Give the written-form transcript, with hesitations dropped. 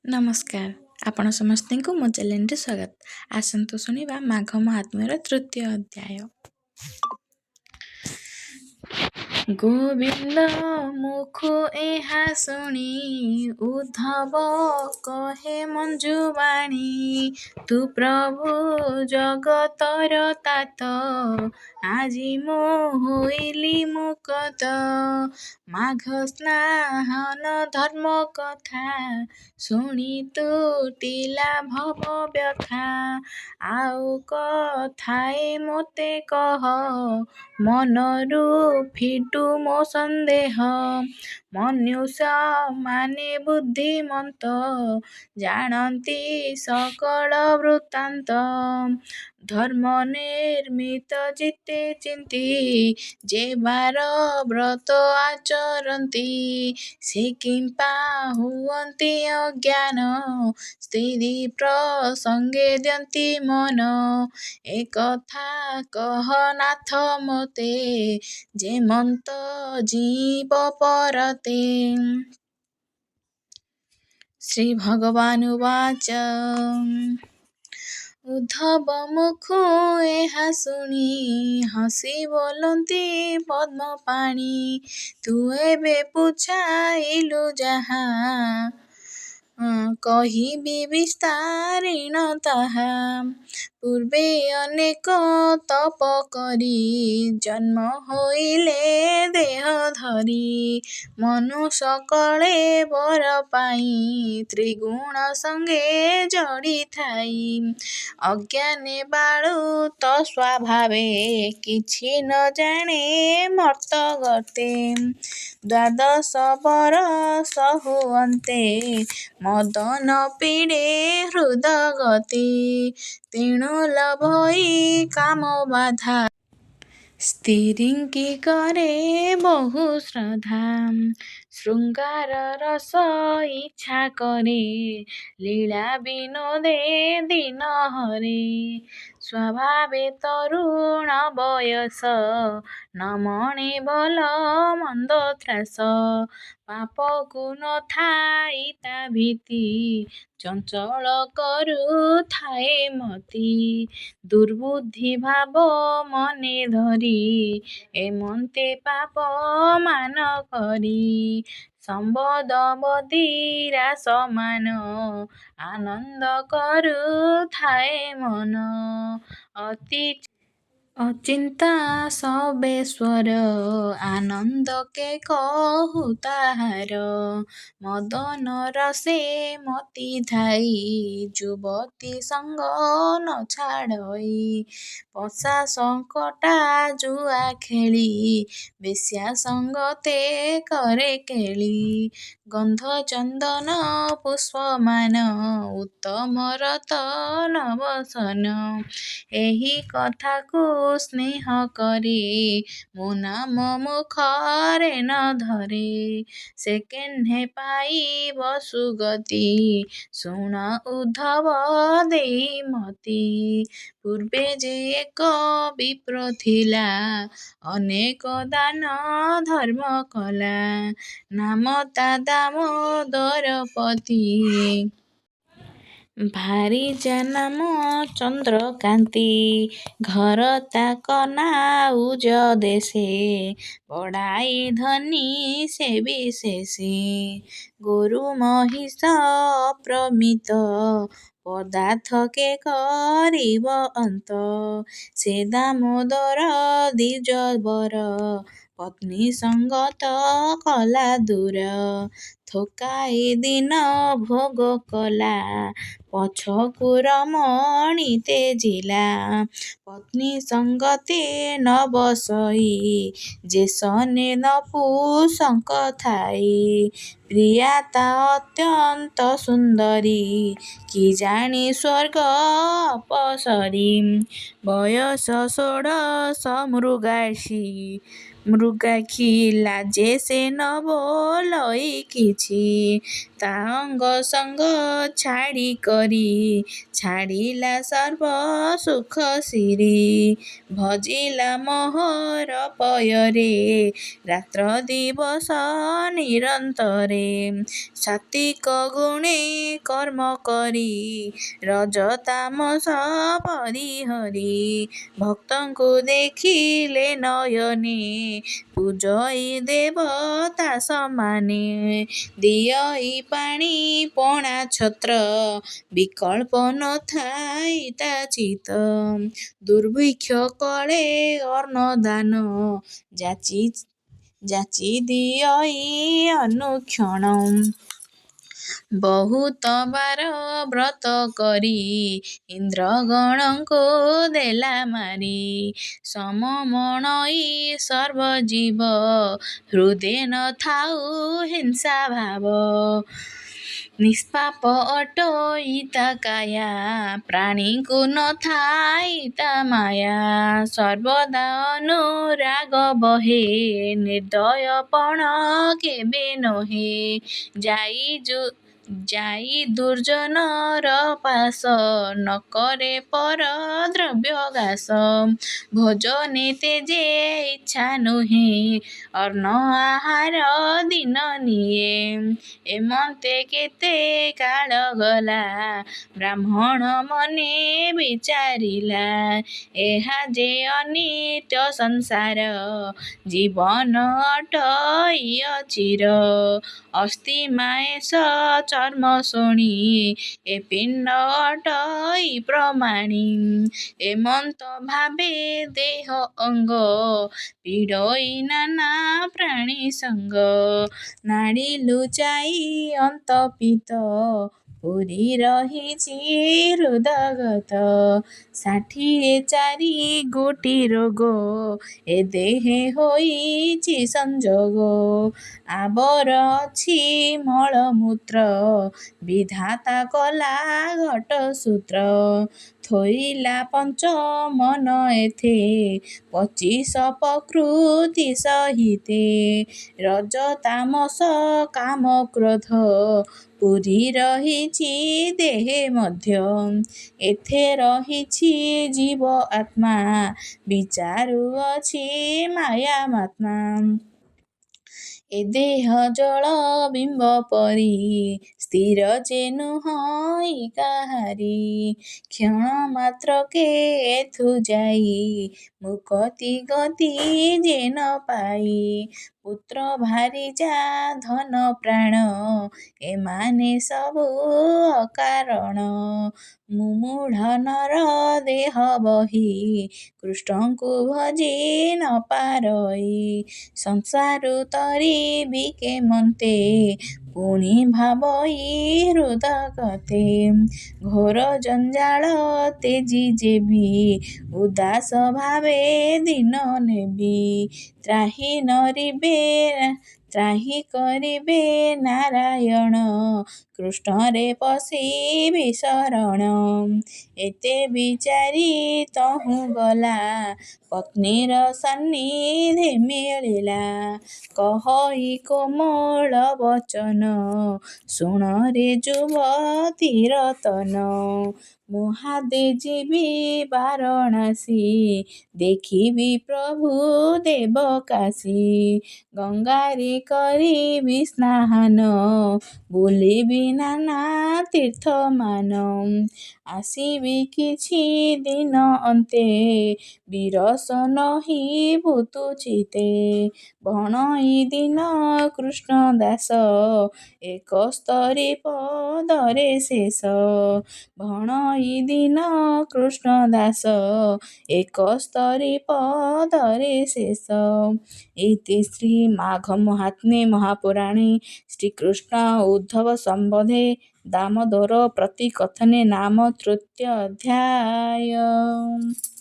ନମସ୍କାର। ଆପଣ ସମସ୍ତଙ୍କୁ ମୋ ଚ୍ୟାନେଲରେ ସ୍ୱାଗତ। ଆସନ୍ତୁ ଶୁଣିବା ମାଘ ମହାତ୍ମ୍ୟର ତୃତୀୟ ଅଧ୍ୟାୟ। ଗୋବିନ୍ଦ ମୁଖୁ ଏହା ଶୁଣି ଉଦ୍ଧବ କହେ ମଞ୍ଜୁବାଣୀ, ତୁ ପ୍ରଭୁ ଜଗତର ତାତ, ଆଜି ମୁଁ ହୋଇଲି ମୁକତ। ମାଘ ସ୍ନାନ ଧର୍ମ କଥା, ଶୁଣି ତୁଟିଲା ଭବ ବ୍ୟଥା। ଆଉ କଥାଏ ମୋତେ କହ, ମନରୁ ଫିଟୁ ମୋ ସନ୍ଦେହ। ମନୁଷ୍ୟମାନେ ବୁଦ୍ଧିମନ୍ତ, ଜାଣନ୍ତି ସକଳ ବୃତ୍ତାନ୍ତ। ଧର୍ମ ନିର୍ମିତ ଚିତ୍ତେ ଚିନ୍ତି, ଯେ ବାର ବ୍ରତ ଆଚରନ୍ତି। ସେ କିମ୍ପା ହୁଅନ୍ତି ଅଜ୍ଞାନ, ସ୍ତ୍ରୀ ପ୍ରସଙ୍ଗେ ଦିଅନ୍ତି ମନ। ଏକଥା କହ ନାଥ ମୋତେ, ଯେମନ୍ତ ଜୀବ ପରତେ। ଶ୍ରୀ ଭଗବାନ ଉବାଚ। ଉଦ୍ଧବ ମୁଖୁ ଏହା ଶୁଣି, ହସି ବୋଲନ୍ତି ପଦ୍ମପାଣି। ତୁ ଏବେ ପୁଛାଇଲୁ ଯାହା, କହିବି ବିସ୍ତାରିଣ ତାହା। ପୂର୍ବେ ଅନେକ ତପ କରି, ଜନ୍ମ ହୋଇଲେ ଦେହ ଧରି। ମନୁସକଳେ ବର ପାଇ, ତ୍ରିଗୁଣ ସଙ୍ଗେ ଜଡ଼ିଥାଇ। ଅଜ୍ଞାନେ ବାଳୁତ ସ୍ୱଭାବେ, କିଛି ନ ଜାଣେ ମର୍ତ୍ତ ଗତେ। ଦ୍ୱାଦଶ ବରଷ ହୁଅନ୍ତେ, ମଦନ ପୀଡ଼େ ହୃଦଗତି। ତେଣୁ ଲୋଭଇ କାମ ବାଧା, ସ୍ତ୍ରୀଙ୍କି କରେ ବହୁ ଶ୍ରଦ୍ଧା। ଶୃଙ୍ଗାର ରସ ଇଚ୍ଛା କରେ, ଲୀଳା ବିନୋଦେ ଦିନ ହରେ। ସ୍ୱଭାବେ ତରୁଣ ବୟସ, ନ ମଣେ ଭଲ ମନ୍ଦ ତ୍ରାସ। ପାପକୁ ନ ଥାଇ ତା ଭୀତି, ଚଞ୍ଚଳ କରୁଥାଏ ମତି। ଦୁର୍ବୁଦ୍ଧି ଭାବ ମନେ ଧରି, ଏମନ୍ତେ ପାପ ମାନ କରି। ସମ୍ବଦ ବଦିରା ସମାନ, ଆନନ୍ଦ କରୁଥାଏ ମନ। ଅଚିନ୍ତା ସବେଶ୍ୱର, ଆନନ୍ଦ କେ କହୁ ତାହାର। ମଦନ ରସେ ମତି ଧାଇ, ଯୁବତୀ ସଙ୍ଗ ନ ଛାଡ଼ଇ। ପଶା ଶଙ୍କଟା ଜୁଆ ଖେଳି, ବେଶ୍ୟା ସଙ୍ଗତେ କରେ କେଳି। ଗନ୍ଧ ଚନ୍ଦନ ପୁଷ୍ପମାନ, ଉତ୍ତମ ରତନ ବସନ। ଏହି କଥାକୁ ସ୍ନେହ କରି, ମୋ ନାମ ମୁଖରେ ନ ଧରେ। ସେ କେହ୍ନେ ପାଇବ ସୁଗତି, ଶୁଣ ଉଦ୍ଧବ ଦେଇ ମତି। ପୂର୍ବେ ଯେ ଏକ ବିପ୍ର ଥିଲା, ଅନେକ ଦାନ ଧର୍ମ କଲା। ନାମ ତା ଦାମୋଦରପତି, ଭାରିଜା ନାମ ଚନ୍ଦ୍ରକାନ୍ତି। ଘର ତା କନାଉଜ ଦେଶେ, ବଡ଼ାଇ ଧନୀ ସେ ବିଶେଷେ। ଗୋରୁ ମହିଷ ଅପ୍ରମିତ, ପଦାର୍ଥ କେ କରିବ ଅନ୍ତ। ସେ ଦାମୋଦର ଦ୍ୱିଜବର, ପତ୍ନୀ ସଙ୍ଗତ କଲା ଦୂର। ଥୋକାଏ ଦିନ ଭୋଗ କଲା, ପଛକୁ ରମଣୀ ତେଜିଲା। ପତ୍ନୀ ସଙ୍ଗତେ ନ ବସଇ, ଯେ ଶନେ ନପୁଂସକ ଥାଇ। ପ୍ରିୟା ତା ଅତ୍ୟନ୍ତ ସୁନ୍ଦରୀ, କି ଜାଣି ସ୍ୱର୍ଗ ଅପସରି। ବୟସ ଷୋଡ଼ଶ ମୃଗାଳ୍ସୀ, ମୃଗାକ୍ଷୀ ଲାଜେ ସେ ନ ବୋଲଇ କିଛି, ତା ଅଙ୍ଗ ସଙ୍ଗ ଛାଡ଼ି କରି ଛାଡ଼ିଲା ସର୍ବ ସୁଖ ସିରି। ଭଜିଲା ମୋହର ପୟରେ ରାତ୍ର ଦିବସ ନିରନ୍ତରେ, ସାତ୍ୱିକ ଗୁଣେ କର୍ମ କରି ରଜ ତାମସ ପରିହରି। ଭକ୍ତଙ୍କୁ ଦେଖିଲେ ନୟନେ ପୂଜଇ ଦେବତା ସମାନେ, ଦିଅଇ ପାଣି ପଣା ଛତ୍ର ବିକଳ୍ପ ନଥାଇ ତା ଚିତ୍ତ। ଦୁର୍ଭିକ୍ଷ କଳେ ଅନ୍ନଦାନ ଯାଚି ଦିଅଇ ଅନୁକ୍ଷଣ। ବହୁତ ବାର ବ୍ରତ କରି ଇନ୍ଦ୍ରଗଣଙ୍କୁ ଦେଲା ମାରି। ସମମଣଇ ସର୍ବଜୀବ ହୃଦେ ନ ଥାଉ ହିଂସା ଭାବ। ନିଷ୍ପାପ ଅଟଇ ତା କାୟା ପ୍ରାଣୀଙ୍କୁ ନଥାଇ ତା ମାୟା। ସର୍ବଦା ଅନୁରାଗ ବହେ ନିର୍ଦ୍ଦୟପଣ କେବେ ନୋହେ। ଯାଇ ଦୁର୍ଜନର ପାଶ ନ କରେ ପର ଦ୍ରବ୍ୟ ଗ୍ରାସ। ଭୋଜନେ ତେଜେ ଇଚ୍ଛା ନୁହେଁ ଅନ୍ନ ଆହାର ଦିନ ନିଏ। ଏମନ୍ତେ କେତେ କାଳ ଗଲା ବ୍ରାହ୍ମଣ ମନେ ବିଚାରିଲା। ଏହା ଯେ ଅନିତ୍ୟ ସଂସାର ଜୀବନ ଅଟଇ ଅଚିର। ଅସ୍ଥି ମାଂସ ଚର୍ମ ଶୁଣି ଏ ପିଣ୍ଡ ଅଟଇ ପ୍ରମାଣୀ। ଏମନ୍ତ ଭାବେ ଦେହ ଅଙ୍ଗ ପୀଡ଼ଇ ନାନା ପ୍ରାଣୀ ସଙ୍ଗ। ନାଡ଼ି ଲୁଚାଇ ଅନ୍ତର୍ପିତ ପୂରି ରହିଛି ହୃଦଗତ। 64 ଗୋଟି ରୋଗ ଏ ଦେହେ ହୋଇଛି ସଂଯୋଗ। ଆବର ଅଛି ମଳମୂତ୍ର ବିଧାତା କଲା ଘଟସୂତ୍ର। ଥୋଇଲା ପଞ୍ଚ ମନ ଏଥେ 25 ପ୍ରକୃତି ସହିତେ। ରଜ ତାମସ କାମ କ୍ରୋଧ ପୂରି ରହିଛି ଦେହେ ମଧ୍ୟ। ଏଥେ ରହିଛି ଜୀବ ଆତ୍ମା ବିଚାରୁଅଛି ମାୟା ମାତ୍ମା। ଏ ଦେହ ଜଳ ବିମ୍ବ ପରି ସ୍ଥିର ଯେ ନୁହଁ କାହାରି। କ୍ଷଣ ମାତ୍ରକେ ଏଥୁ ଯାଇ ମୁକ୍ତି ଗତି ଯେ ନ ପାଇ। ପୁତ୍ର ଭାରିଜା ଧନ ପ୍ରାଣ ଏମାନେ ସବୁ ଅକାରଣ। ମୁମୂଢ଼ ନର ଦେହ ବହି କୃଷ୍ଣଙ୍କୁ ଭଜି ନ ପାରଇ। ସଂସାରୁ ତରିବି କେମନ୍ତେ ପୁଣି ଭାବଇ ହୃଦଗତେ। ଘୋର ଜଞ୍ଜାଳ ତେଜି ଯେବି ଉଦାସ ଭାବେ ଦିନ ନେବି। ତ୍ରାହି କରିବେ ନାରାୟଣ କୃଷ୍ଣରେ ପଶିବି ଶରଣ। ଏତେ ବିଚାରି ତହୁଁ ଗଲା ପତ୍ନୀର ସାନ୍ନିଧ୍ୟେ ମିଳିଲା। କହଇ କୋମଳ ବଚନ ଶୁଣରେ ଯୁବତୀ ରତନ। ମହାଦେ ଯିବି ବାରଣାସୀ ଦେଖିବି ପ୍ରଭୁ ଦେବ କାଶୀ। ଗଙ୍ଗାରେ କରିବି ସ୍ନାନ ବୁଲିବି ନାନା ତୀର୍ଥମାନ। ଆସିବି କିଛି ଦିନ ଅନ୍ତେ ବିରସ ନହି ଭୂତୁ ଚିତ୍ତେ। ଭଣଇ ଦିନ କୃଷ୍ଣ ଦାସ ଏକସ୍ତରୀ ପଦରେ ଶେଷ। ଭଣଇ ଦିନ କୃଷ୍ଣ ଦାସ ଏକସ୍ତରୀ ପଦରେ ଶେଷ। ଇତି ଶ୍ରୀ ମାଘ ମାହାତ୍ମ୍ୟେ ମହାପୁରାଣେ ଶ୍ରୀକୃଷ୍ଣ ଉଦ୍ଧବ ସମ୍ବନ୍ଧେ ଦାମୋଦର ପ୍ରତି କଥନେ ନାମ ତୃତୀୟ ଅଧ୍ୟାୟ।